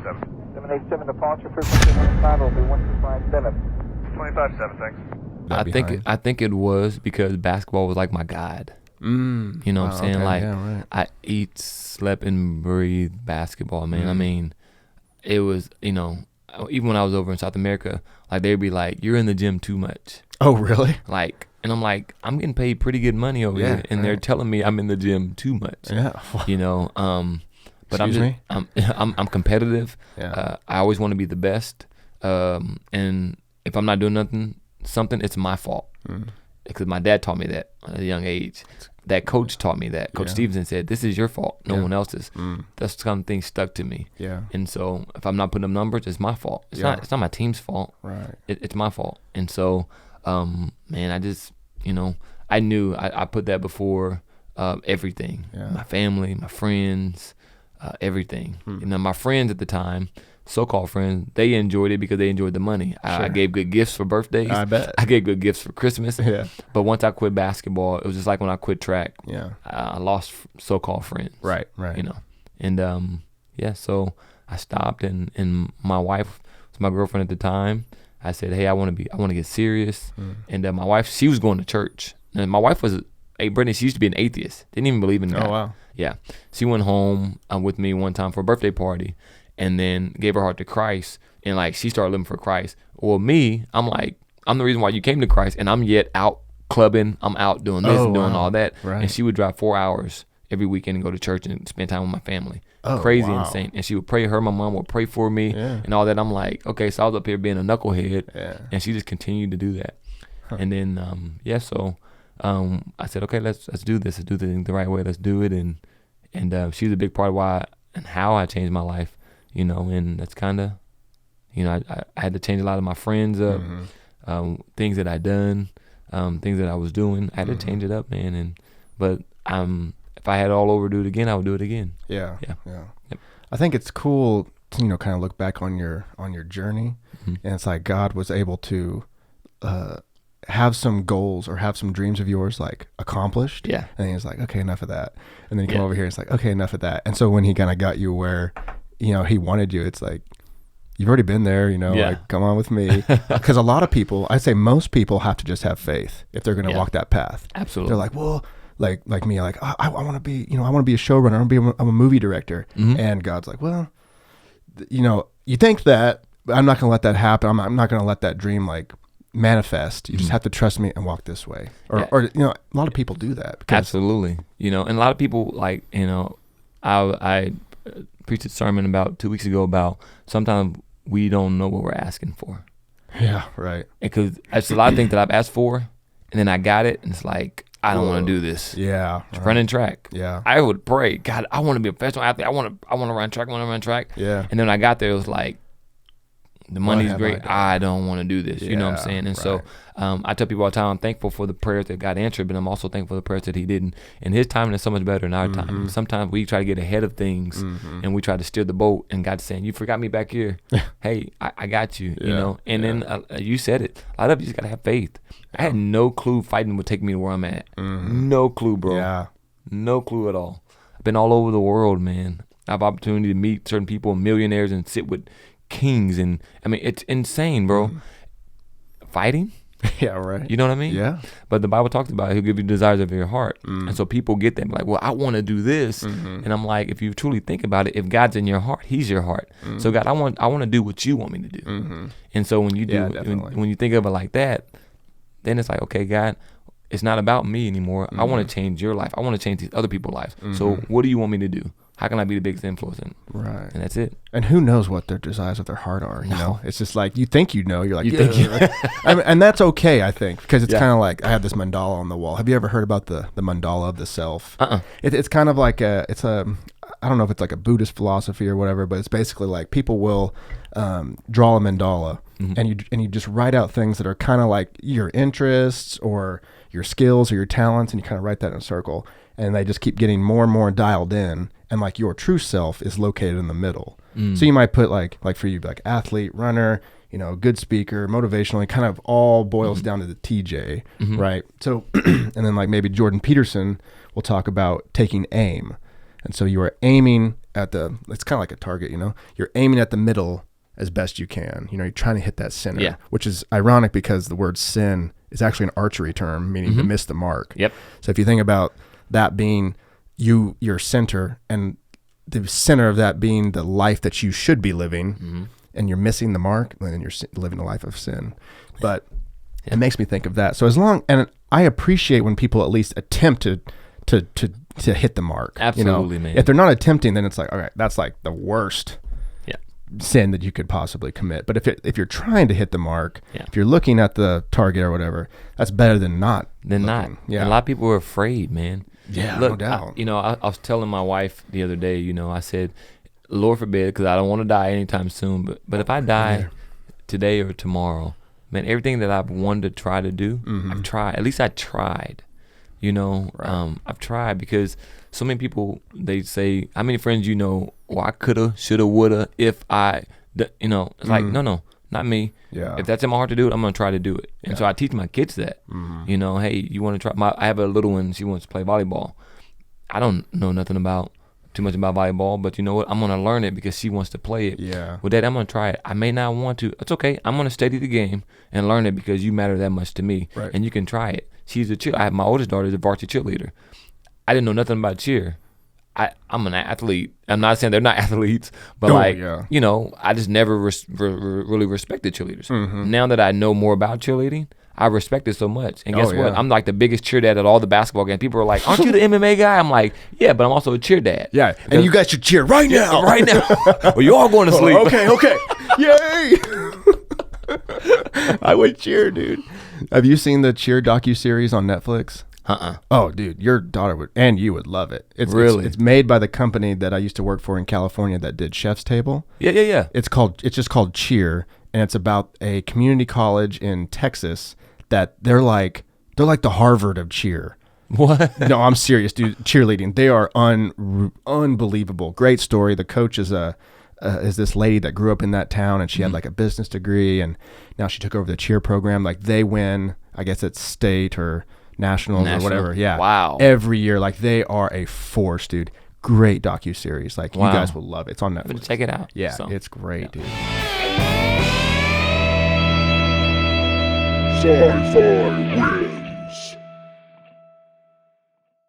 787. 787 departure frequency 15 will be 1257. 257, thanks. I think it was because basketball was like my God. You know what I'm saying? Okay, like yeah, right. I eat, slept, and breathed basketball, man. I mean, it was, you know, even when I was over in South America, like they'd be like, "You're in the gym too much." Oh, really? Like, and I'm like, I'm getting paid pretty good money over here, and they're telling me I'm in the gym too much. Yeah. You know, but Excuse I'm competitive. Yeah. I always want to be the best. And if I'm not doing something, it's my fault. Because my dad taught me that at a young age. That coach taught me that. Coach Stevenson said, "This is your fault, no one else's." That's kind of thing stuck to me. Yeah. And so if I'm not putting up numbers, it's my fault. It's not my team's fault. Right. It's my fault. And so, man, I just, you know, I knew I put that before everything. Yeah. My family, my friends, everything. You know, my friends at the time, so-called friends, they enjoyed it because they enjoyed the money. I gave good gifts for birthdays. I bet. I gave good gifts for Christmas. Yeah. But once I quit basketball, it was just like when I quit track. Yeah. I lost so-called friends. Right. You know, and so I stopped, and my wife was my girlfriend at the time. I said, "Hey, I want to get serious." And my wife, she was going to church, and my wife was, Brittany, she used to be an atheist, didn't even believe in God. Oh, wow. Yeah, she went home with me one time for a birthday party, and then gave her heart to Christ, and like she started living for Christ. Well, me, I'm like, I'm the reason why you came to Christ, and I'm yet out clubbing, I'm out doing this and doing all that. Right. And she would drive 4 hours every weekend and go to church and spend time with my family. Oh, Crazy, wow. insane. And she would pray. My mom would pray for me and all that. I'm like, okay, so I was up here being a knucklehead, and she just continued to do that. And then, so I said, okay, let's do this. Let's do this the right way. Let's do it. And she's a big part of why and how I changed my life, you know. And that's kind of, you know, I had to change a lot of my friends up, things that I done, things that I was doing. I had to change it up, man. But if I had all over do it again, I would do it again. Yeah. Yep. I think it's cool to, you know, kind of look back on your journey, and it's like God was able to have some goals or have some dreams of yours like accomplished. Yeah. And he's like, okay, enough of that. And then you come over here, and it's like, okay, enough of that. And so when he kind of got you where, you know, he wanted you, it's like, you've already been there, you know, like, come on with me. Because a lot of people, I'd say most people have to just have faith if they're going to walk that path. Absolutely. They're like, well, like me, like, I want to be, you know, I want to be a showrunner. I'm a movie director. And God's like, well, you know, you think that, but I'm not going to let that happen. I'm not going to let that dream like manifest. You just have to trust me and walk this way. Or you know, a lot of people do that. Absolutely. You know, and a lot of people, like, you know, I preached a sermon about 2 weeks ago about sometimes we don't know what we're asking for. Yeah, right. Because it's a lot of things that I've asked for, and then I got it, and it's like, I don't want to do this. Yeah. Running track. Yeah. I would pray, God, I want to be a professional athlete. I want to run track. Yeah. And then when I got there, it was like, the money's great. I don't want to do this. You know what I'm saying? And so I tell people all the time, I'm thankful for the prayers that God answered, but I'm also thankful for the prayers that he didn't. And his timing is so much better than our time. Sometimes we try to get ahead of things and we try to steer the boat, and God's saying, you forgot me back here. Hey, I got you, you know? And then you said it. A lot of you just got to have faith. I had no clue fighting would take me to where I'm at. No clue, bro. Yeah. No clue at all. I've been all over the world, man. I have opportunity to meet certain people, millionaires, and sit with kings, and I mean, it's insane, bro. Fighting. Yeah, right. You know what I mean? Yeah. But the Bible talks about it. He'll give you desires of your heart. And so people get that, like, well, I want to do this. And I'm like, if you truly think about it, if God's in your heart, he's your heart. So God, I want to do what you want me to do. And so when you do, when you think of it like that, then it's like, okay, God, it's not about me anymore. I want to change your life. I want to change these other people's lives. So what do you want me to do? How can I be the biggest influence? Right. And that's it. And who knows what their desires of their heart are, you know? It's just like, you think you know. You're like, and that's okay, I think, because it's kind of like, I have this mandala on the wall. Have you ever heard about the mandala of the self? It's kind of like I don't know if it's like a Buddhist philosophy or whatever, but it's basically like people will draw a mandala, and you just write out things that are kind of like your interests or your skills or your talents, and you kind of write that in a circle, and they just keep getting more and more dialed in, and like your true self is located in the middle. So you might put like for you, like athlete, runner, you know, good speaker, motivational. It kind of all boils down to the TeeJay, right? So and then like maybe Jordan Peterson will talk about taking aim. And so you are aiming at it's kind of like a target, you're aiming at the middle as best you can. You're trying to hit that center, which is ironic because the word sin is actually an archery term, meaning to miss the mark. Yep. So if you think about that being your center, and the center of that being the life that you should be living, and you're missing the mark, then you're living a life of sin. But it makes me think of that. So and I appreciate when people at least attempt to hit the mark. Absolutely, man. If they're not attempting, then it's like, all right, that's like the worst sin that you could possibly commit. But if you're trying to hit the mark, if you're looking at the target or whatever, that's better than not. Yeah. And a lot of people are afraid, man. Yeah, look, no doubt. I was telling my wife the other day, I said, Lord forbid, because I don't want to die anytime soon, but if I die today or tomorrow, man, everything that I've wanted to try to do, I've tried. At least I tried. I've tried, because so many people, they say, how many friends I coulda, shoulda, woulda, if I, it's like, no, not me. Yeah. If that's in my heart to do it, I'm going to try to do it. And so I teach my kids that, hey, you want to try, I have a little one, she wants to play volleyball. I don't know too much about volleyball, but you know what? I'm going to learn it because she wants to play it. Yeah. With that, I'm going to try it. I may not want to. It's okay. I'm going to study the game and learn it because you matter that much to me. Right. And you can try it. She's I have my oldest daughter is a varsity cheerleader. I didn't know nothing about cheer. I'm an athlete. I'm not saying they're not athletes, but I just never really respected cheerleaders. Now that I know more about cheerleading, I respect it so much. And guess what? I'm like the biggest cheer dad at all the basketball games. People are like, aren't you the MMA guy? I'm like, yeah, but I'm also a cheer dad. Yeah, and you guys should cheer right now. Right now. Well, you're all going to sleep. Okay. Yay. I would cheer, dude. Have you seen the Cheer docuseries on Netflix? Oh, dude, your daughter would, and you would love it. It's made by the company that I used to work for in California that did Chef's Table. Yeah. It's just called Cheer, and it's about a community college in Texas that they're like the Harvard of cheer. What? No, I'm serious, dude. Cheerleading, they are unbelievable. Great story. The coach is this lady that grew up in that town, and she had like a business degree, and now she took over the cheer program. Like they win, I guess it's state or nationals or whatever. Yeah. Wow. Every year, like they are a force, dude. Great docuseries. Like you guys will love it. It's on Netflix. I'm gonna check it out. Yeah, it's great, dude. Sci-Fi wins.